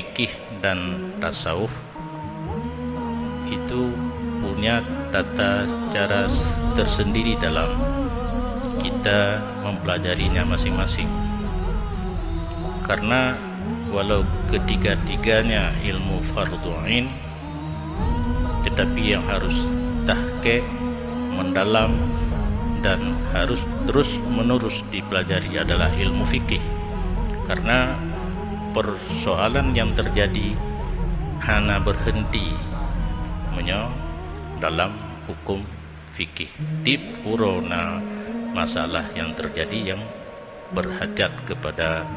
fikih dan tasawuf itu punya tata cara tersendiri dalam kita mempelajarinya masing-masing. Karena walau ketiga-tiganya ilmu fardhu ain, tetapi yang harus tahqiq, mendalam, dan harus terus-menerus dipelajari adalah ilmu fikih. Karena persoalan yang terjadi hanya berhenti dalam hukum fikih. Tip urona masalah yang terjadi yang berhajat kepada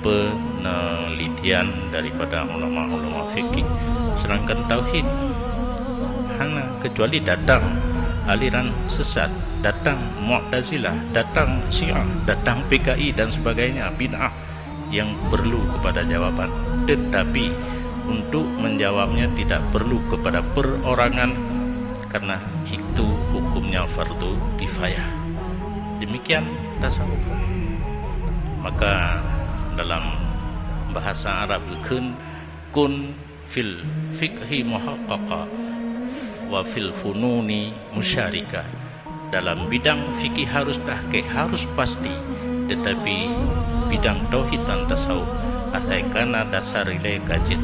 penelitian daripada ulama-ulama fikih. Sedangkan tauhid hanya kecuali datang aliran sesat, datang Mu'tazilah, datang Syiah, datang PKI dan sebagainya, bid'ah yang perlu kepada jawaban. Tetapi untuk menjawabnya tidak perlu kepada perorangan, karena itu hukumnya fardu kifayah. Demikian tasawuf. Maka dalam bahasa Arab kun fil fikhi muhaqqaqa wa fil fununi musyarika. Dalam bidang fikih harus tahqiq, harus pasti, tetapi bidang tauhid dan tasawuf asaikana dasar ilai kajit